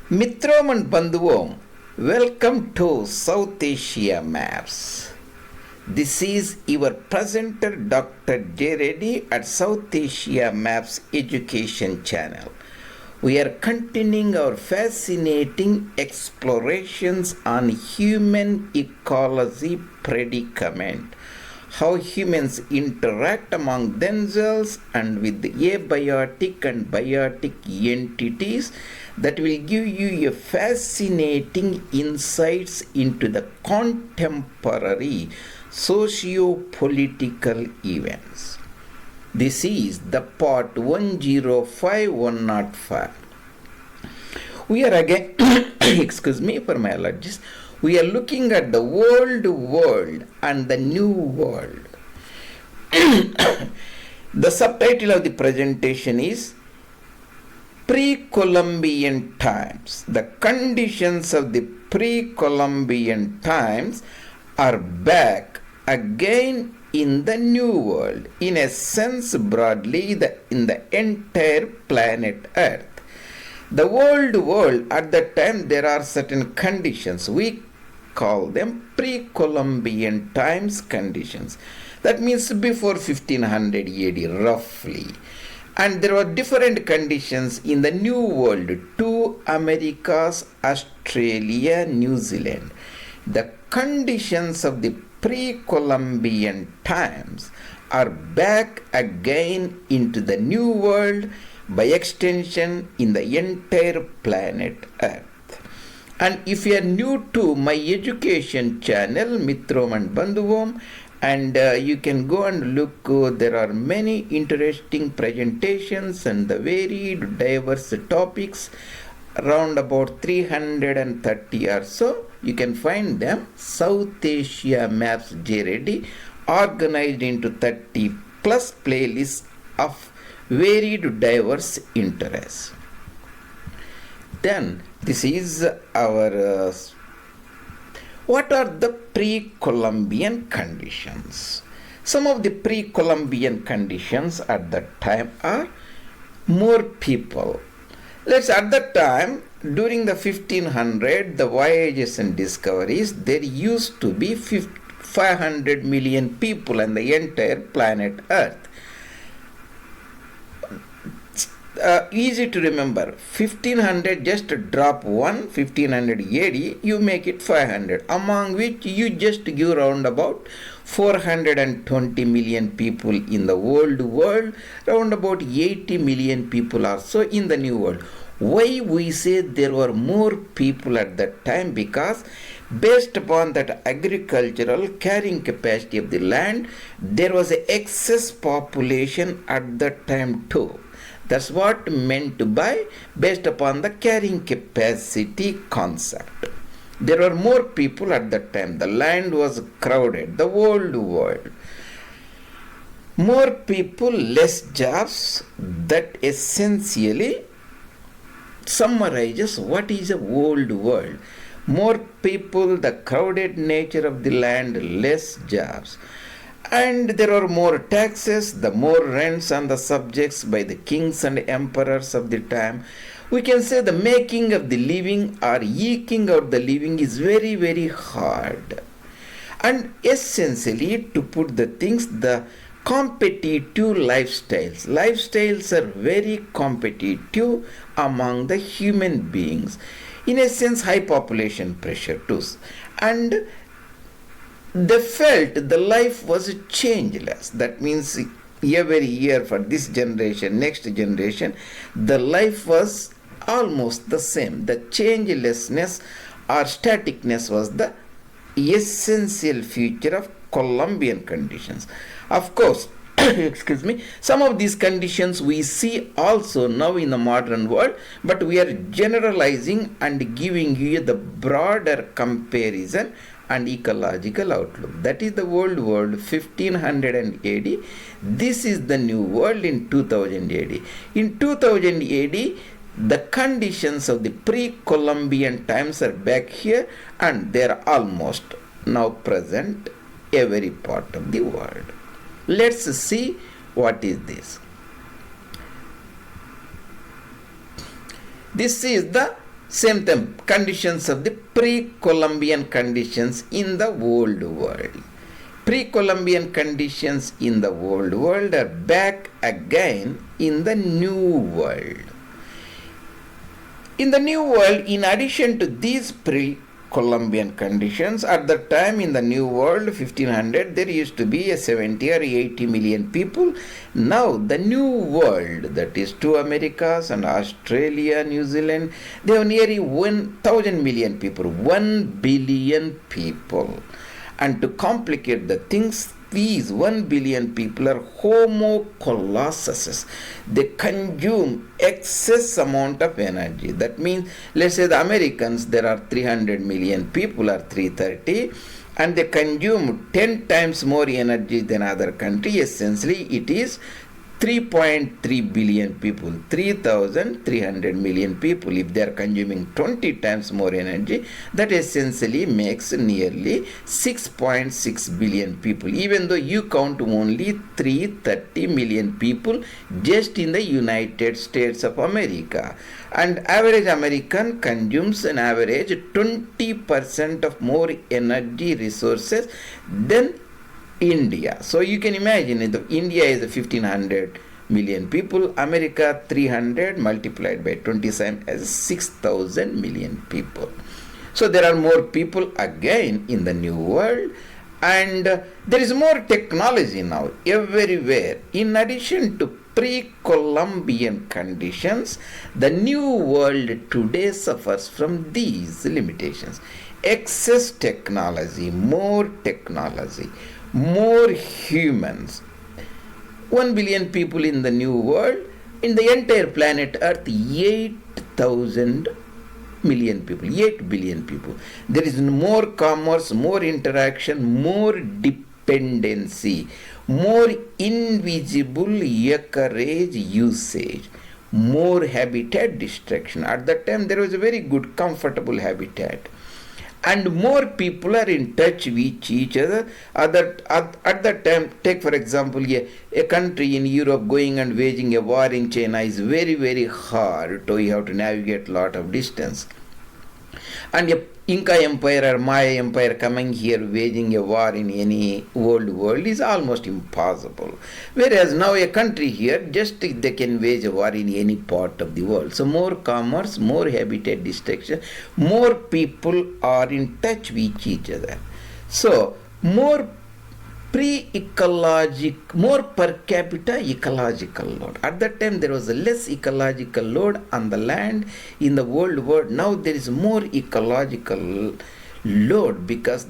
Mitrom and Bandhuvom, welcome to South Asia Maps. This is your presenter Dr. J. Reddy at South Asia Maps Education Channel. We are continuing our fascinating explorations on human ecology predicament, how humans interact among themselves and with abiotic and biotic entities that will give you a fascinating insights into the contemporary socio-political events. This is the part 105. We are again, excuse me for my allergies, we are looking at the old world and the new world. The subtitle of the presentation is Pre-Columbian times. The conditions of the pre-Columbian times are back again in the new world, in a sense broadly in the entire planet Earth. The old world, at that time there are certain conditions. We call them pre-Columbian times conditions. That means before 1500 AD roughly. And there were different conditions in the new world, two Americas, Australia, New Zealand. The conditions of the pre-Columbian times are back again into the new world, by extension in the entire planet Earth. And if you are new to my education channel, Mitrom and Bandhuvom, and you can go and look, there are many interesting presentations and the varied diverse topics, around about 330 or so. You can find them, South Asia Maps J. Reddy, organized into 30 plus playlists of varied diverse interests. Then this is our what are the pre-Columbian conditions? Some of the pre-Columbian conditions at that time are more people. At that time, during the 1500, the voyages and discoveries, there used to be 500 million people on the entire planet Earth. Easy to remember, 1500, just drop 1500 AD, you make it 500, among which you just give round about 420 million people in the old world, round about 80 million people or so in the new world. Why we say there were more people at that time? Because based upon that agricultural carrying capacity of the land, there was an excess population at that time too. That's what meant by based upon the carrying capacity concept. There were more people at that time. The land was crowded, the old world. More people, less jobs. That essentially summarizes what is the old world. More people, the crowded nature of the land, less jobs. And there are more taxes, the more rents on the subjects by the kings and emperors of the time. We can say the making of the living or eking out the living is very, very hard. And essentially, to put the things, the competitive lifestyles. Lifestyles are very competitive among the human beings. In a sense, high population pressure too. And they felt the life was changeless. That means every year for this generation, next generation, the life was almost the same. The changelessness or staticness was the essential feature of Columbian conditions. Of course, excuse me, some of these conditions we see also now in the modern world, but we are generalizing and giving you the broader comparison and ecological outlook. That is the old world 1500 AD. This is the new world in 2000 AD. In 2000 AD, the conditions of the pre-Columbian times are back here, and they are almost now present every part of the world. Let's see what is this. This is the Same thing, conditions of the pre-Columbian conditions in the old world. Pre-Columbian conditions in the old world are back again in the new world. In the new world, in addition to these pre-Columbian conditions, at the time in the new world, 1500, there used to be a 70 or 80 million people. Now, the new world, that is two Americas and Australia, New Zealand, they have nearly 1,000 million people, 1 billion people. And to complicate the things, these 1 billion people are Homo Colossus. They consume excess amount of energy. That means, let's say the Americans, there are 300 million people or 330, and they consume 10 times more energy than other country. Essentially, it is 3.3 billion people, 3,300 million people. If they are consuming 20 times more energy, that essentially makes nearly 6.6 billion people, even though you count only 330 million people just in the United States of America. And average American consumes an average 20% of more energy resources than India. So you can imagine, India is 1500 million people, America 300 multiplied by 27 as 6,000 million people. So there are more people again in the new world, and there is more technology now everywhere. In addition to pre-Columbian conditions, the new world today suffers from these limitations. Excess technology, more humans. 1 billion people in the new world. In the entire planet Earth, 8,000 million people, 8 billion people. There is more commerce, more interaction, more dependency, more invisible acreage usage, more habitat destruction. At that time, there was a very good, comfortable habitat. And more people are in touch with each other. At that time, take for example, a country in Europe going and waging a war in China is very, very hard. You have to navigate a lot of distance. And a Inca Empire or Maya Empire coming here waging a war in any old world is almost impossible. Whereas now a country here, just they can wage a war in any part of the world. So more commerce, more habitat destruction, more people are in touch with each other. So more more per capita ecological load. At that time there was a less ecological load on the land in the old world. Now there is more ecological load because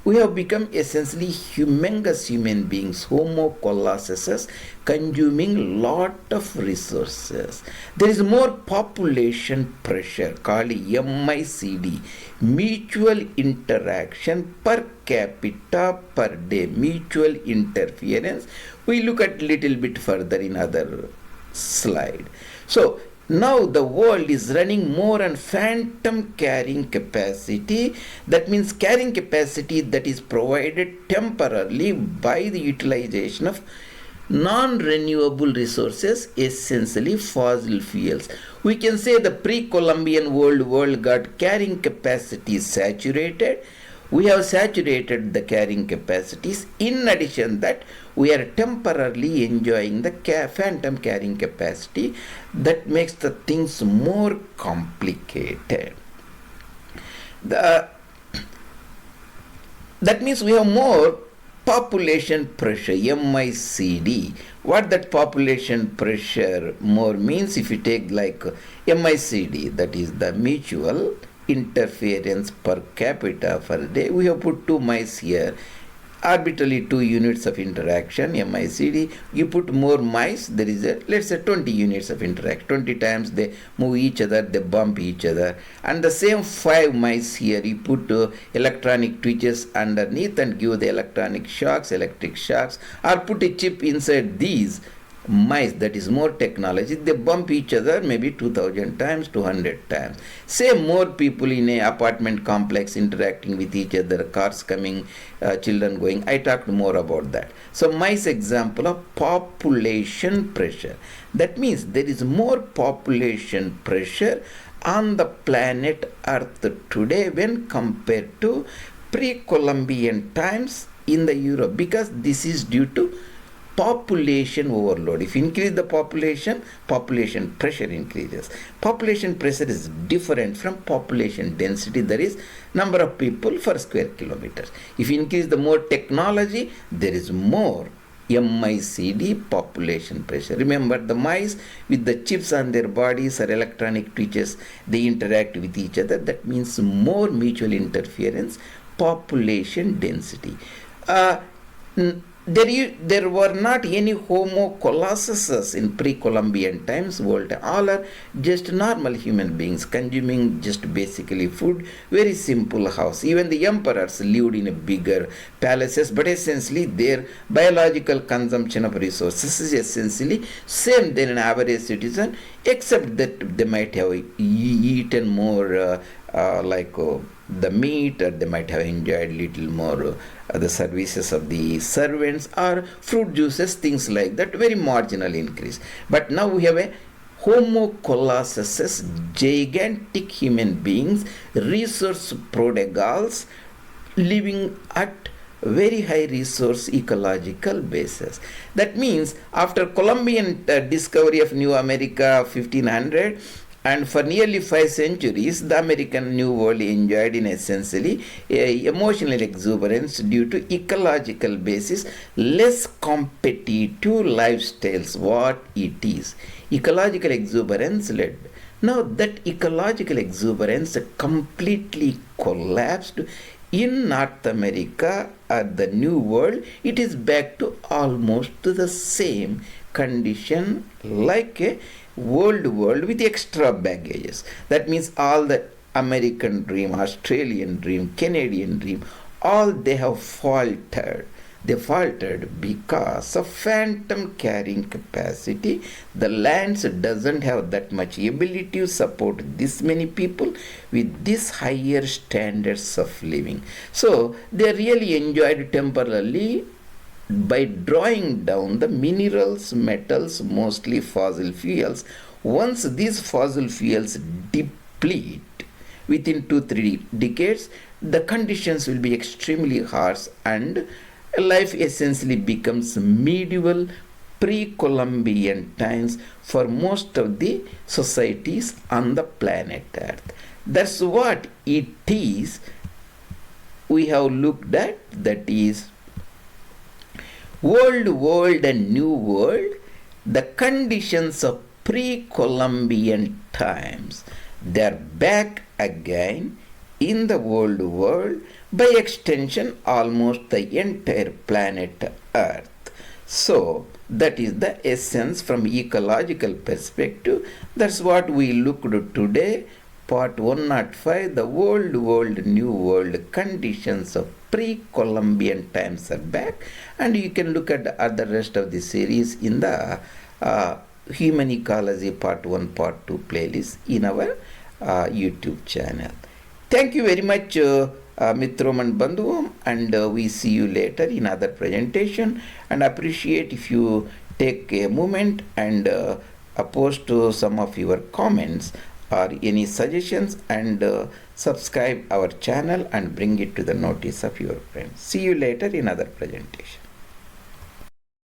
we have become essentially humongous human beings, Homo Colossus, consuming lot of resources. There is more population pressure called MICD, mutual interaction per capita per day, mutual interference. We look at little bit further in other slide. So now the world is running more on phantom carrying capacity. That means carrying capacity that is provided temporarily by the utilization of non-renewable resources, essentially fossil fuels. We can say the pre-Columbian old world got carrying capacity saturated. We have saturated the carrying capacities. In addition that, we are temporarily enjoying the phantom carrying capacity. That makes the things more complicated. That means we have more population pressure, MICD. What that population pressure more means, if you take like MICD, that is the mutual interference per capita per day, we have put 2 mice here, arbitrarily 2 units of interaction, MICD. You put more mice, there is let's say 20 units of interaction. 20 times they move each other, they bump each other. And the same 5 mice here, you put electronic twitches underneath and give the electric shocks, or put a chip inside these mice, that is more technology. They bump each other maybe 2000 times, 200 times. Say more people in a apartment complex interacting with each other, cars coming, children going. I talked more about that. So mice example of population pressure. That means there is more population pressure on the planet Earth today when compared to pre-Columbian times in the Europe, because this is due to population overload. If you increase the population, population pressure increases. Population pressure is different from population density, that is number of people per square kilometers. If you increase the more technology, there is more MICD, population pressure. Remember, the mice with the chips on their bodies or electronic twitches, they interact with each other. That means more mutual interference, population density. There were not any Homo Colossuses in pre-Columbian times world. All are just normal human beings consuming just basically food, very simple house. Even the emperors lived in a bigger palaces, but essentially their biological consumption of resources is essentially same than an average citizen, except that they might have eaten more the meat, or they might have enjoyed little more the services of the servants or fruit juices, things like that, very marginal increase. But now we have a Homo Colossus, gigantic human beings, resource prodigals, living at very high resource ecological basis. That means after Columbian discovery of New America 1500, and for nearly 5 centuries, the American New World enjoyed in essentially emotional exuberance due to ecological basis, less competitive lifestyles, what it is. Ecological exuberance led. Now that ecological exuberance completely collapsed in North America or the New World. It is back to almost the same condition like a world with extra baggages. That means all the American dream, Australian dream, Canadian dream, all they have faltered. They faltered because of phantom carrying capacity. The lands doesn't have that much ability to support this many people with these higher standards of living. So they really enjoyed temporarily by drawing down the minerals, metals, mostly fossil fuels. Once these fossil fuels deplete within 2-3 decades, the conditions will be extremely harsh and life essentially becomes medieval pre-Columbian times for most of the societies on the planet Earth. That's what it is we have looked at, that is old world and new world, the conditions of pre-Columbian times. They are back again in the old world, by extension almost the entire planet Earth. So that is the essence from ecological perspective. That's what we looked at today. Part 105, the old world, new world, conditions of pre-Columbian times are back, and you can look at the rest of the series in the Human Ecology Part 1, Part 2 playlist in our YouTube channel. Thank you very much, Mitrom and Bandhuvam, and we see you later in other presentation, and appreciate if you take a moment and post some of your comments or any suggestions, and subscribe our channel and bring it to the notice of your friends. See you later in other presentation.